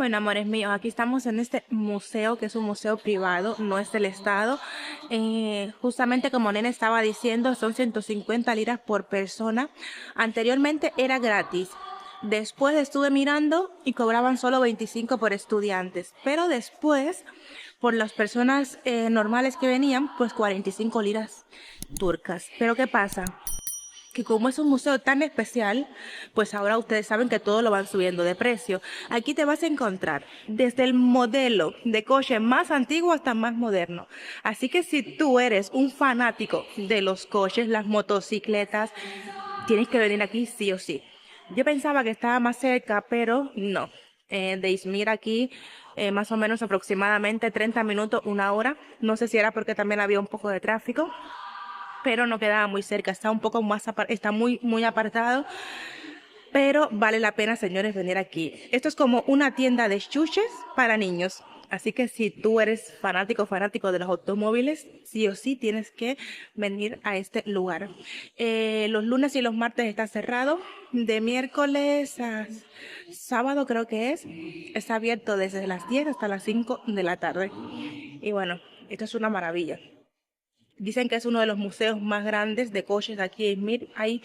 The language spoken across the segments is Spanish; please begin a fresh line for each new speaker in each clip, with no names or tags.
Bueno, amores míos, aquí estamos en este museo que es un museo privado, no es del Estado. Justamente como Nena estaba diciendo, son 150 liras por persona. Anteriormente era gratis. Después estuve mirando y cobraban solo 25 por estudiantes. Pero después, por las personas normales que venían, pues 45 liras turcas. Pero ¿qué pasa? Que como es un museo tan especial, pues ahora ustedes saben que todo lo van subiendo de precio. Aquí te vas a encontrar desde el modelo de coche más antiguo hasta más moderno. Así que si tú eres un fanático de los coches, las motocicletas, tienes que venir aquí sí o sí. Yo pensaba que estaba más cerca, pero no. De Izmir aquí, más o menos aproximadamente 30 minutos, una hora. No sé si era porque también había un poco de tráfico, pero no quedaba muy cerca, está un poco más está muy apartado, pero vale la pena, señores, venir aquí. Esto es como una tienda de chuches para niños. Así que si tú eres fanático de los automóviles, sí o sí tienes que venir a este lugar. Los lunes y los martes está cerrado. De miércoles a sábado creo que está abierto desde las 10 hasta las 5 de la tarde. Y bueno, esto es una maravilla. Dicen que es uno de los museos más grandes de coches de aquí en Izmir. Hay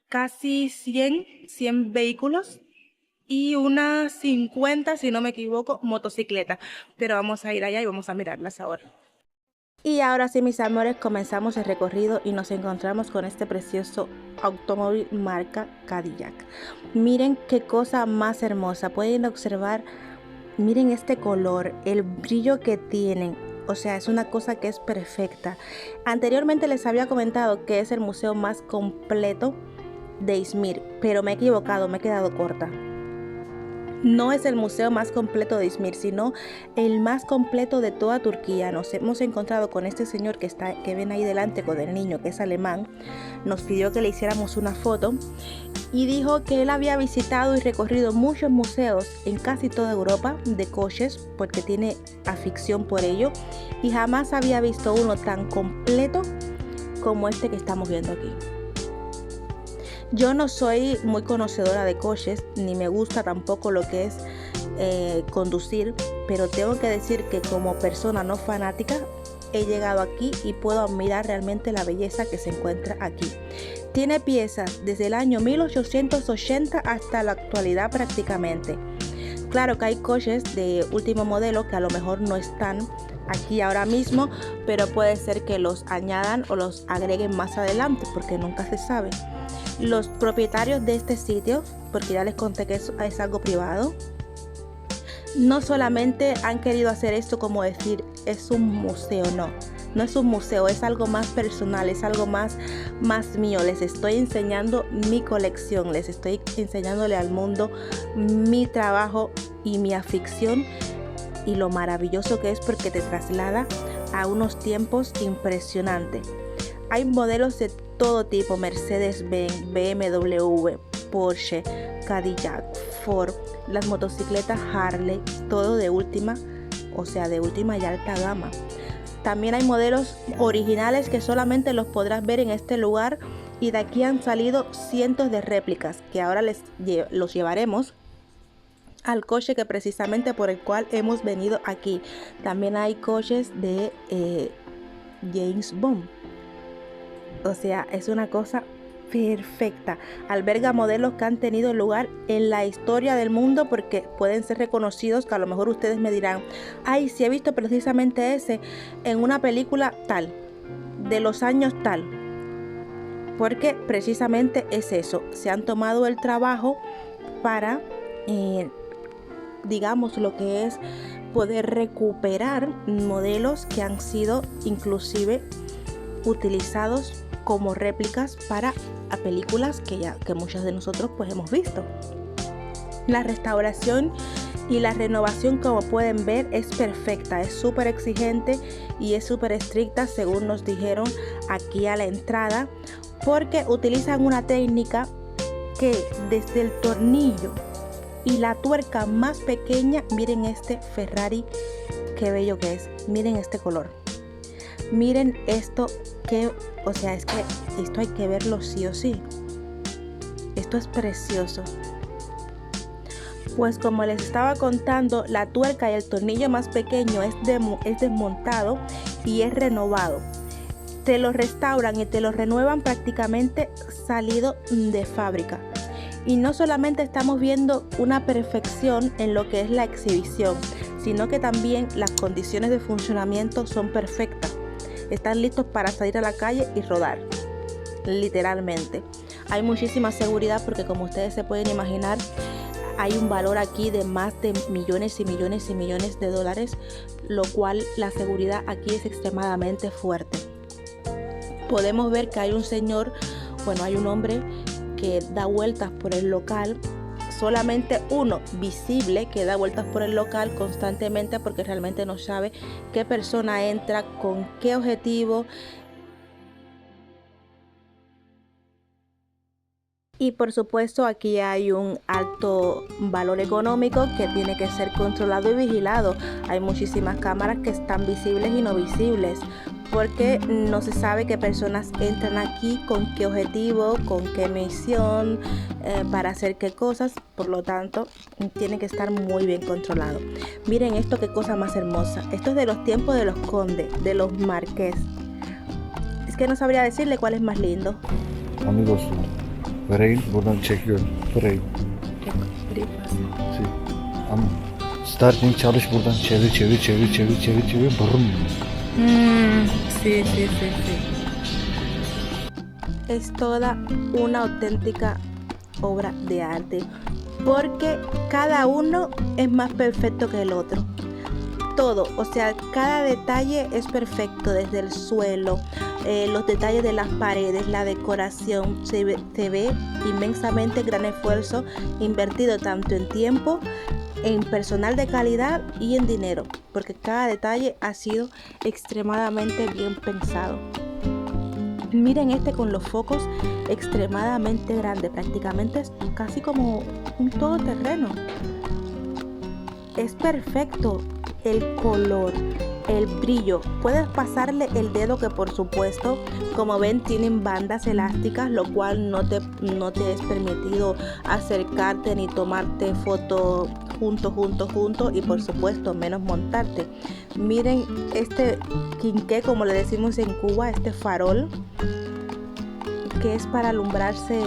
casi 100 vehículos y unas 50, si no me equivoco, motocicletas. Pero vamos a ir allá y vamos a mirarlas ahora. Y ahora sí, mis amores, comenzamos el recorrido y nos encontramos con este precioso automóvil marca Cadillac. Miren qué cosa más hermosa. Pueden observar, miren este color, el brillo que tienen. O sea, es una cosa que es perfecta. Anteriormente les había comentado que es el museo más completo de Izmir, pero me he equivocado, me he quedado corta. No es el museo más completo de Izmir, sino el más completo de toda Turquía. Nos hemos encontrado con este señor que ven ahí delante con el niño, que es alemán. Nos pidió que le hiciéramos una foto y dijo que él había visitado y recorrido muchos museos en casi toda Europa de coches, porque tiene afición por ello, y jamás había visto uno tan completo como este que estamos viendo aquí. Yo no soy muy conocedora de coches, ni me gusta tampoco lo que es conducir, pero tengo que decir que como persona no fanática he llegado aquí y puedo admirar realmente la belleza que se encuentra aquí. Tiene piezas desde el año 1880 hasta la actualidad prácticamente. Claro que hay coches de último modelo que a lo mejor no están aquí ahora mismo, pero puede ser que los añadan o los agreguen más adelante, porque nunca se sabe. Los propietarios de este sitio, porque ya les conté que es algo privado, no solamente han querido hacer esto como decir es un museo, no es un museo, es algo más personal, es algo más mío. Les estoy enseñando mi colección, les estoy enseñándole al mundo mi trabajo y mi afición y lo maravilloso que es, porque te traslada a unos tiempos impresionantes. Hay modelos de todo tipo: Mercedes-Benz, BMW, Porsche, Cadillac, Ford, las motocicletas Harley, todo de última, o sea, de última y alta gama. También hay modelos originales que solamente los podrás ver en este lugar, y de aquí han salido cientos de réplicas que ahora los llevaremos al coche que precisamente por el cual hemos venido aquí. También hay coches de James Bond. O sea, es una cosa perfecta. Alberga modelos que han tenido lugar en la historia del mundo, porque pueden ser reconocidos, que a lo mejor ustedes me dirán, ay, sí he visto precisamente ese en una película tal, de los años tal. Porque precisamente es eso, se han tomado el trabajo para, digamos, lo que es poder recuperar modelos que han sido inclusive utilizados como réplicas para películas que muchos de nosotros pues hemos visto. La restauración y la renovación, como pueden ver, es perfecta, es súper exigente y es súper estricta, según nos dijeron aquí a la entrada, porque utilizan una técnica que desde el tornillo y la tuerca más pequeña, miren este Ferrari, qué bello que es, miren este color. Miren esto, o sea, es que esto hay que verlo sí o sí. Esto es precioso. Pues como les estaba contando, la tuerca y el tornillo más pequeño es desmontado y es renovado. Te lo restauran y te lo renuevan prácticamente salido de fábrica. Y no solamente estamos viendo una perfección en lo que es la exhibición, sino que también las condiciones de funcionamiento son perfectas. Están listos para salir a la calle y rodar, literalmente. Hay muchísima seguridad porque, como ustedes se pueden imaginar, hay un valor aquí de más de millones y millones y millones de dólares, lo cual la seguridad aquí es extremadamente fuerte. Podemos ver que hay un señor, hay un hombre que da vueltas por el local, solamente uno visible que da vueltas por el local constantemente porque realmente no sabe qué persona entra, con qué objetivo. Y por supuesto aquí hay un alto valor económico que tiene que ser controlado y vigilado. Hay muchísimas cámaras que están visibles y no visibles, porque no se sabe qué personas entran aquí, con qué objetivo, con qué misión, para hacer qué cosas. Por lo tanto, tiene que estar muy bien controlado. Miren esto, qué cosa más hermosa. Esto es de los tiempos de los condes, de los marqués. Es que no sabría decirle cuál es más lindo.
Amigos, vereyim buradan çekiyorum. Burayı. Starting çalış buradan çevir. Brum.
Sí. Es toda una auténtica obra de arte, porque cada uno es más perfecto que el otro. Todo, o sea, cada detalle es perfecto, desde el suelo, los detalles de las paredes, la decoración. Se ve inmensamente gran esfuerzo invertido tanto en tiempo, en personal de calidad y en dinero, porque cada detalle ha sido extremadamente bien pensado. Miren este con los focos extremadamente grandes, prácticamente es casi como un todoterreno. Es perfecto el color, el brillo. Puedes pasarle el dedo, que por supuesto, como ven, tienen bandas elásticas, lo cual no te es permitido acercarte ni tomarte foto junto, y por supuesto menos montarte. Miren este quinqué, como le decimos en Cuba, este farol, que es para alumbrarse.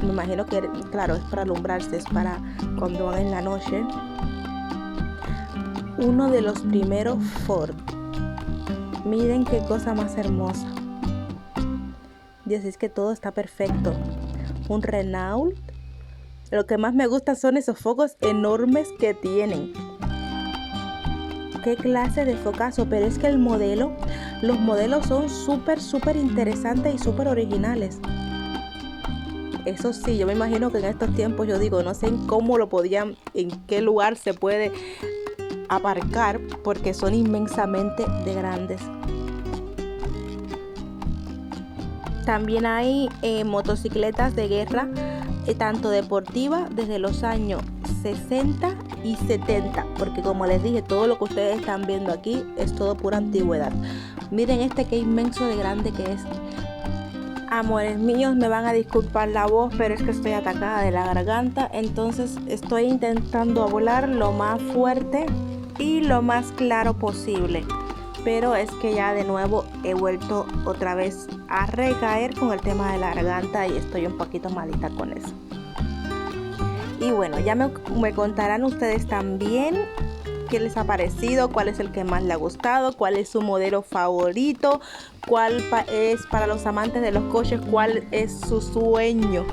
Me imagino que, claro, es para alumbrarse, es para cuando van en la noche. Uno de los primeros Ford. Miren qué cosa más hermosa. Dios, es que todo está perfecto. Un Renault. Lo que más me gusta son esos focos enormes que tienen. Qué clase de focazo, pero es que los modelos son súper interesantes y súper originales. Eso sí, yo me imagino que en estos tiempos, yo digo, no sé cómo lo podían, en qué lugar se puede aparcar, porque son inmensamente de grandes. También hay motocicletas de guerra, tanto deportivas, desde los años 60 y 70, porque como les dije, todo lo que ustedes están viendo aquí es todo pura antigüedad. Miren este qué inmenso de grande que es. Amores míos, me van a disculpar la voz, pero es que estoy atacada de la garganta, entonces estoy intentando hablar lo más fuerte y lo más claro posible, pero es que ya de nuevo he vuelto otra vez a recaer con el tema de la garganta y estoy un poquito malita con eso. Y bueno, ya me contarán ustedes también qué les ha parecido, cuál es el que más le ha gustado, cuál es su modelo favorito, cuál es, para los amantes de los coches, cuál es su sueño,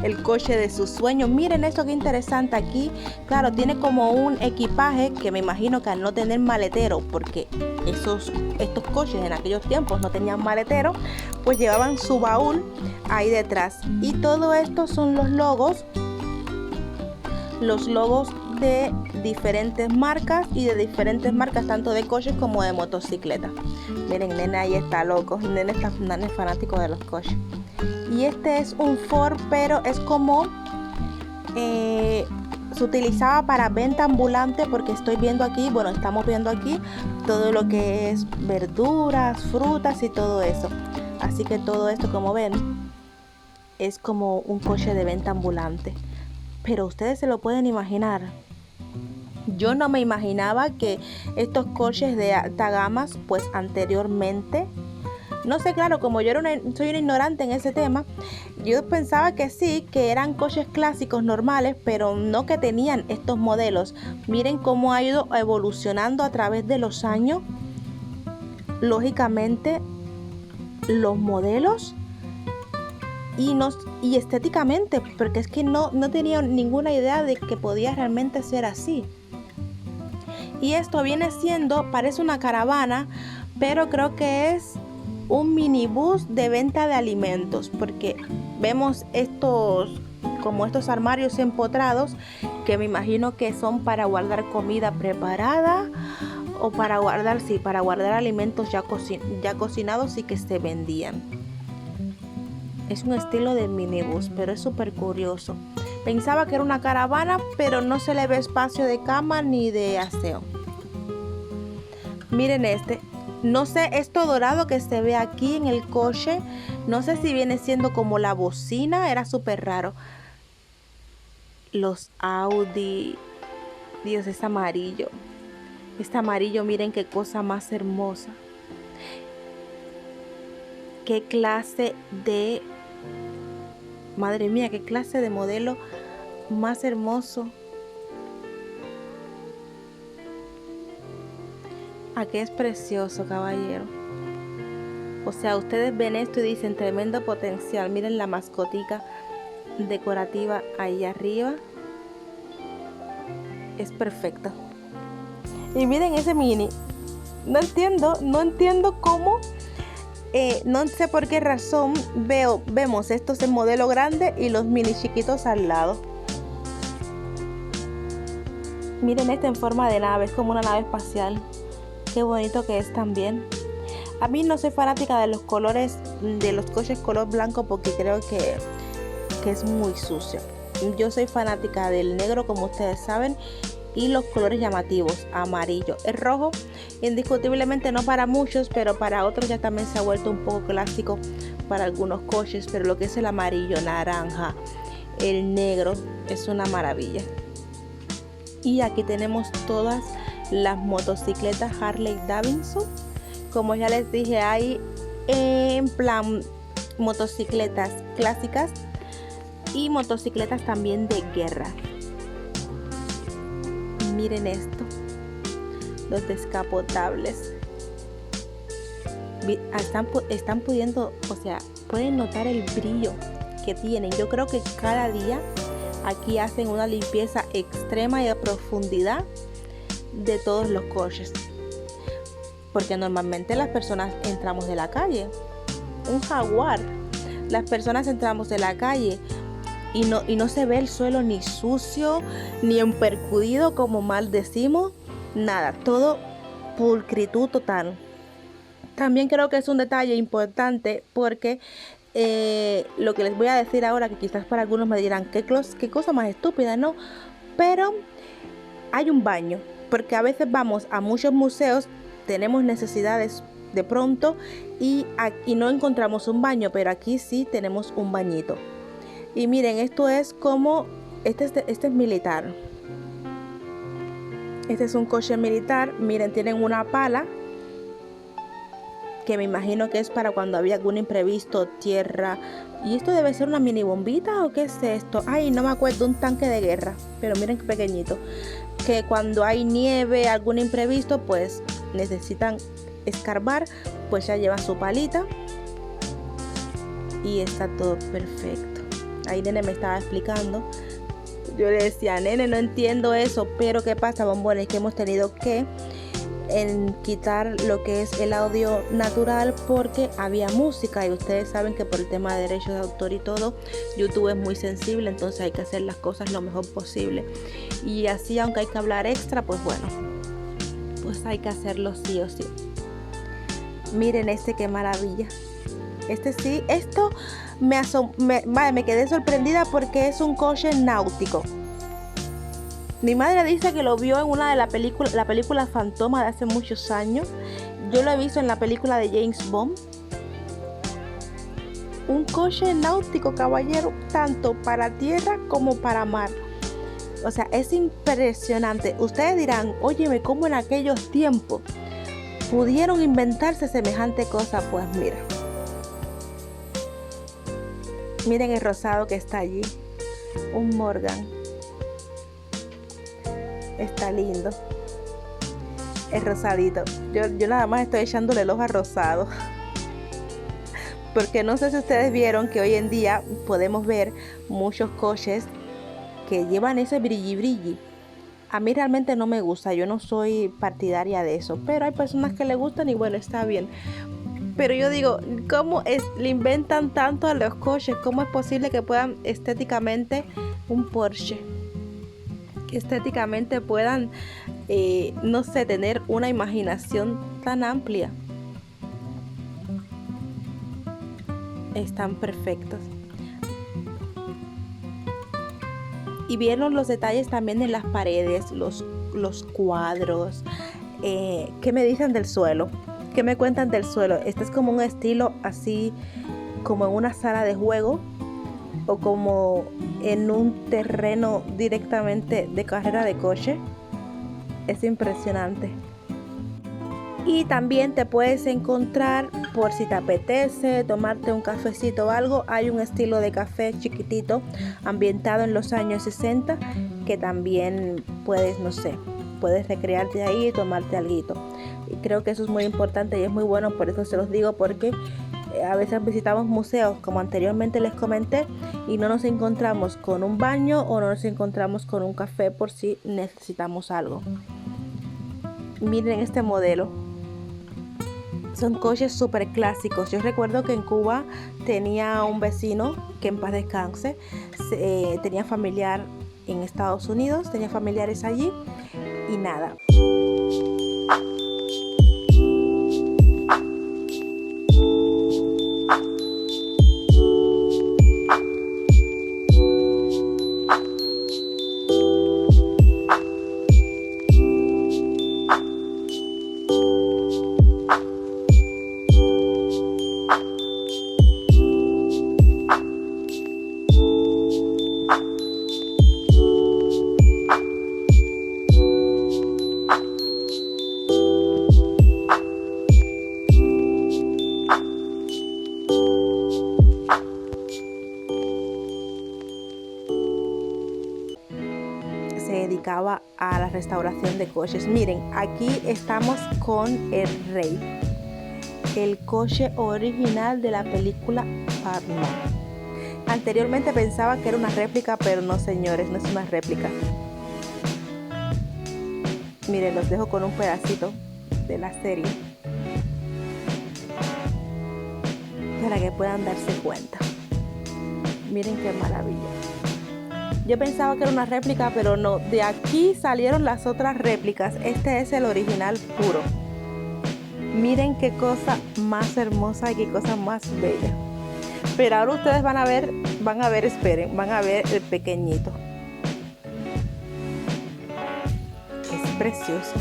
el coche de sus sueños. Miren esto, qué interesante. Aquí, claro, tiene como un equipaje que me imagino que al no tener maletero, porque estos coches en aquellos tiempos no tenían maletero, pues llevaban su baúl ahí detrás. Y todo esto son los logos de diferentes marcas y de diferentes marcas, tanto de coches como de motocicletas. Miren, nene ahí está loco, nene es fanático de los coches. Y este es un Ford, pero es como se utilizaba para venta ambulante, porque estamos viendo aquí todo lo que es verduras, frutas y todo eso. Así que todo esto, como ven, es como un coche de venta ambulante. pero ustedes se lo pueden imaginar. Yo no me imaginaba que estos coches de alta gama, pues anteriormente, no sé, claro, como yo soy una ignorante en ese tema, yo pensaba que sí, que eran coches clásicos normales, pero no que tenían estos modelos. Miren cómo ha ido evolucionando a través de los años. Lógicamente, los modelos y estéticamente, porque es que no tenía ninguna idea de que podía realmente ser así. Y esto viene siendo, parece una caravana, pero creo que es un minibús de venta de alimentos, porque vemos estos armarios empotrados que me imagino que son para guardar comida preparada o para guardar alimentos ya cocinados y que se vendían. Es un estilo de minibús, pero es súper curioso. Pensaba que era una caravana, pero no se le ve espacio de cama ni de aseo. Miren este. No sé, esto dorado que se ve aquí en el coche, no sé si viene siendo como la bocina, era súper raro. Los Audi. Dios, es amarillo. Este amarillo, miren qué cosa más hermosa. Qué clase de... Madre mía, qué clase de modelo más hermoso. Aquí es precioso, caballero. O sea, ustedes ven esto y dicen tremendo potencial. Miren la mascotica decorativa ahí arriba. Es perfecta. Y miren ese mini. No entiendo cómo. No sé por qué razón vemos estos en modelo grande y los mini chiquitos al lado. Miren este en forma de nave, es como una nave espacial. Qué bonito que es también. A mí no soy fanática de los colores de los coches color blanco porque creo que es muy sucio. Yo soy fanática del negro, como ustedes saben, y los colores llamativos, amarillo. El rojo, indiscutiblemente no para muchos, pero para otros ya también se ha vuelto un poco clásico para algunos coches, pero lo que es el amarillo, naranja, el negro, es una maravilla. Y aquí tenemos todas las motocicletas Harley Davidson. Como ya les dije, hay en plan motocicletas clásicas y motocicletas también de guerra. Miren esto, los descapotables. Están pudiendo, o sea, pueden notar el brillo que tienen. Yo creo que cada día aquí hacen una limpieza extrema y a profundidad de todos los coches, porque normalmente las personas entramos de la calle, un Jaguar, las personas entramos de la calle y no se ve el suelo ni sucio ni empercudido como mal decimos, nada, todo pulcritud total. También creo que es un detalle importante porque lo que les voy a decir ahora, que quizás para algunos me dirán qué cosa más estúpida, ¿no? Pero hay un baño, porque a veces vamos a muchos museos, tenemos necesidades de pronto y no encontramos un baño, pero aquí sí tenemos un bañito. Y miren, esto es como, este es militar. Este es un coche militar, miren, tienen una pala, que me imagino que es para cuando había algún imprevisto, tierra. ¿Y esto debe ser una mini bombita o qué es esto? Ay, no me acuerdo, un tanque de guerra, pero miren qué pequeñito. Que cuando hay nieve, algún imprevisto, pues necesitan escarbar, pues ya llevan su palita y está todo perfecto. Ahí Nene me estaba explicando. Yo le decía, Nene, no entiendo eso, pero ¿qué pasa, bombones? Que hemos tenido que quitar lo que es el audio natural porque había música y ustedes saben que por el tema de derechos de autor y todo, YouTube es muy sensible, entonces hay que hacer las cosas lo mejor posible. Y así, aunque hay que hablar extra, pues bueno, pues hay que hacerlo sí o sí. Miren este, qué maravilla. Este sí, esto me quedé sorprendida porque es un coche náutico. Mi madre dice que lo vio en una de la película Fantoma de hace muchos años. Yo lo he visto en la película de James Bond. Un coche náutico, caballero, tanto para tierra como para mar. O sea, es impresionante. Ustedes dirán, óyeme, ¿cómo en aquellos tiempos pudieron inventarse semejante cosa? Pues mira, miren el rosado que está allí, un Morgan, está lindo, el rosadito. Yo nada más estoy echándole el ojo al rosado, porque no sé si ustedes vieron que hoy en día podemos ver muchos coches que llevan ese brilli brilli. A mí realmente no me gusta, yo no soy partidaria de eso, pero hay personas que le gustan y bueno, está bien. Pero yo digo, ¿cómo le inventan tanto a los coches? ¿Cómo es posible que puedan estéticamente un Porsche? Que estéticamente puedan, no sé, tener una imaginación tan amplia. Están perfectos. Y vieron los detalles también en las paredes, los cuadros. ¿Qué me dicen del suelo? ¿Qué me cuentan del suelo? Este es como un estilo así, como en una sala de juego o como en un terreno directamente de carrera de coche. Es impresionante. Y también te puedes encontrar, por si te apetece tomarte un cafecito o algo, hay un estilo de café chiquitito ambientado en los años 60 que también puedes, no sé, puedes recrearte ahí y tomarte alguito. Y creo que eso es muy importante y es muy bueno, por eso se los digo, porque a veces visitamos museos, como anteriormente les comenté, y no nos encontramos con un baño o no nos encontramos con un café por si necesitamos algo. Miren este modelo. Son coches súper clásicos. Yo recuerdo que en Cuba tenía un vecino, que en paz descanse, tenía familiar en Estados Unidos, tenía familiares allí y nada. Se dedicaba a la restauración de coches. Miren, aquí estamos con el Rey, el coche original de la película Batman. Anteriormente pensaba que era una réplica, pero no, señores, no es una réplica. Miren, los dejo con un pedacito de la serie para que puedan darse cuenta. Miren qué maravilla. Yo pensaba que era una réplica, pero no. De aquí salieron las otras réplicas. Este es el original puro. Miren qué cosa más hermosa y qué cosa más bella. Pero ahora ustedes van a ver, esperen, van a ver el pequeñito. Es precioso.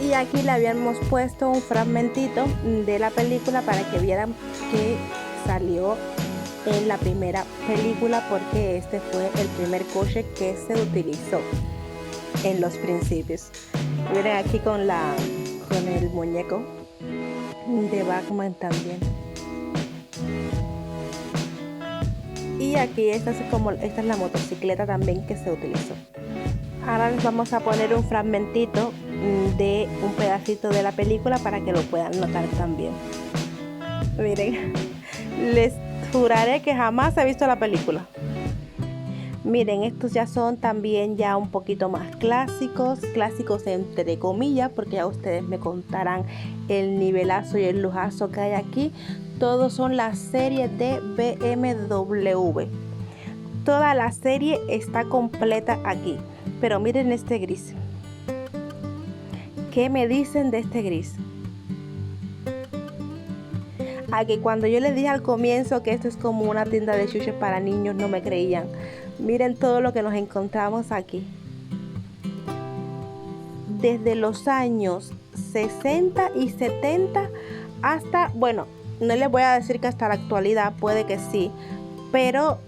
Y aquí le habíamos puesto un fragmentito de la película para que vieran que salió en la primera película, porque este fue el primer coche que se utilizó en los principios. Miren aquí con el muñeco de Batman también. Y aquí esta es la motocicleta también que se utilizó. Ahora les vamos a poner un fragmentito de un pedacito de la película para que lo puedan notar también. Miren, les juraré que jamás he visto la película. Miren, estos ya son también ya un poquito más clásicos entre comillas, porque ya ustedes me contarán el nivelazo y el lujazo que hay aquí. Todos son las series de BMW. Toda la serie está completa aquí. Pero miren este gris. ¿Qué me dicen de este gris? A que cuando yo les dije al comienzo que esto es como una tienda de chuches para niños, no me creían. Miren todo lo que nos encontramos aquí. Desde los años 60 y 70 hasta, bueno, no les voy a decir que hasta la actualidad, puede que sí, pero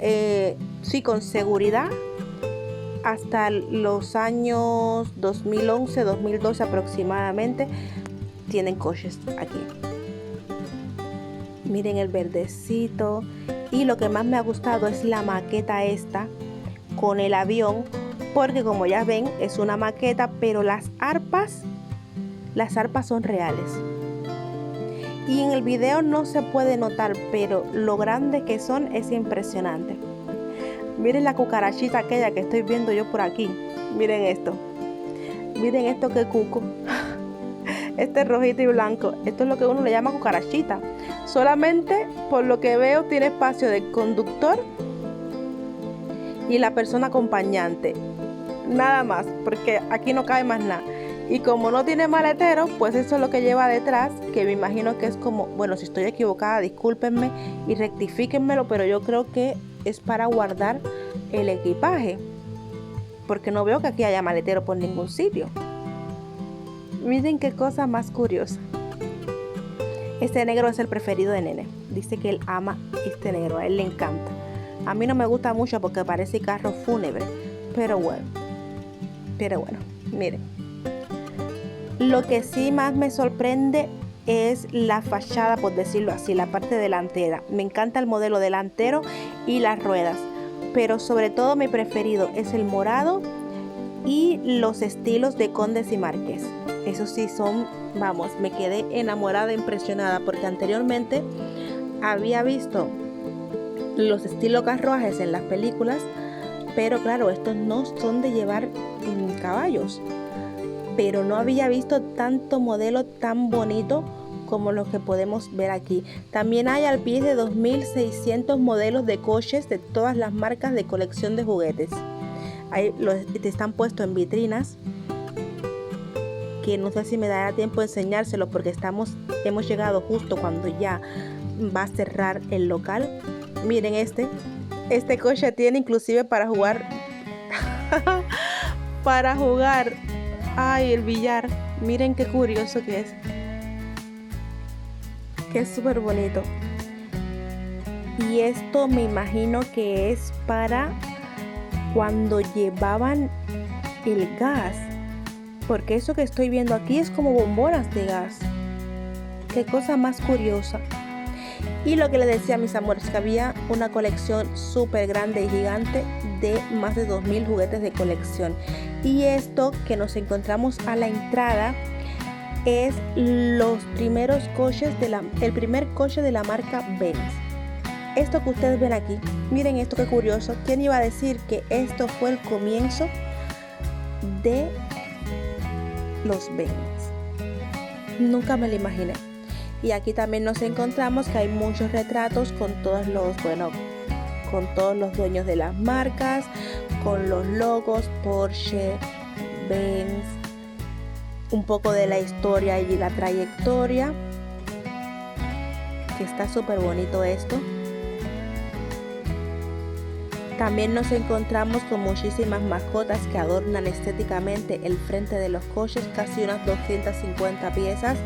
sí, con seguridad hasta los años 2011, 2012 aproximadamente tienen coches aquí. Miren el verdecito, y lo que más me ha gustado es la maqueta esta con el avión, porque como ya ven es una maqueta, pero las arpas son reales. Y en el video no se puede notar, pero lo grande que son es impresionante. Miren la cucarachita aquella que estoy viendo yo por aquí. Miren esto. Miren esto, que cuco. Este rojito y blanco. Esto es lo que uno le llama cucarachita. Solamente por lo que veo tiene espacio de conductor y la persona acompañante. Nada más, porque aquí no cabe más nada. Y como no tiene maletero, pues eso es lo que lleva detrás, que me imagino que es como, bueno, si estoy equivocada, discúlpenme y rectifíquenmelo, pero yo creo que es para guardar el equipaje, porque no veo que aquí haya maletero por ningún sitio. Miren qué cosa más curiosa. Este negro es el preferido de Nene. Dice que él ama este negro, a él le encanta. A mí no me gusta mucho porque parece carro fúnebre, pero bueno, miren. Lo que sí más me sorprende es la fachada, por decirlo así, la parte delantera. Me encanta el modelo delantero y las ruedas, pero sobre todo mi preferido es el morado y los estilos de Condes y Marqués. Esos sí son, vamos, me quedé enamorada, impresionada, porque anteriormente había visto los estilos carruajes en las películas, pero claro, estos no son de llevar caballos. Pero no había visto tanto modelo tan bonito como los que podemos ver aquí. También hay al pie de 2600 modelos de coches de todas las marcas de colección de juguetes. Ahí están puestos en vitrinas, que no sé si me dará tiempo de enseñárselo porque hemos llegado justo cuando ya va a cerrar el local. Miren este coche tiene inclusive para jugar el billar. Miren qué curioso que es súper bonito. Y esto me imagino que es para cuando llevaban el gas, porque eso que estoy viendo aquí es como bombonas de gas. Qué cosa más curiosa. Y lo que les decía, mis amores, que había una colección súper grande y gigante de más de 2000 juguetes de colección. Y esto que nos encontramos a la entrada es los primeros coches el primer coche de la marca Benz. Esto que ustedes ven aquí, miren esto, qué curioso. ¿Quién iba a decir que esto fue el comienzo de los Benz? Nunca me lo imaginé. Y aquí también nos encontramos que hay muchos retratos con todos los dueños de las marcas, con los logos Porsche, Benz, un poco de la historia y la trayectoria, que está súper bonito esto. También nos encontramos con muchísimas mascotas que adornan estéticamente el frente de los coches, casi unas 250 piezas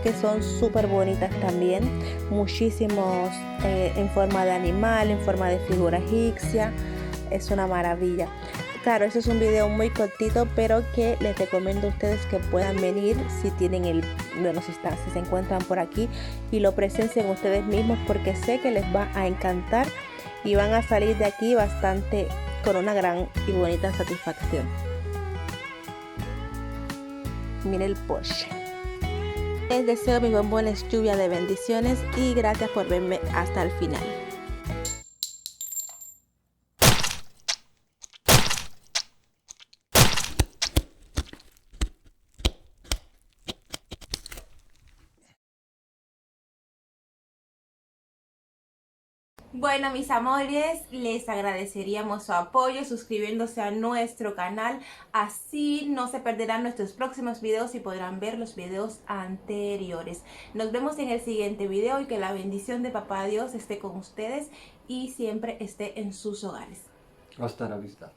que son súper bonitas también, muchísimos en forma de animal, en forma de figura egipcia, es una maravilla. Claro, este es un video muy cortito, pero que les recomiendo a ustedes que puedan venir si tienen si se encuentran por aquí y lo presencien ustedes mismos, porque sé que les va a encantar y van a salir de aquí bastante con una gran y bonita satisfacción. Miren el Porsche. Les deseo mis bombones lluvia de bendiciones y gracias por verme hasta el final. Bueno, mis amores, les agradeceríamos su apoyo suscribiéndose a nuestro canal. Así no se perderán nuestros próximos videos y podrán ver los videos anteriores. Nos vemos en el siguiente video y que la bendición de Papá Dios esté con ustedes y siempre esté en sus hogares.
Hasta la vista.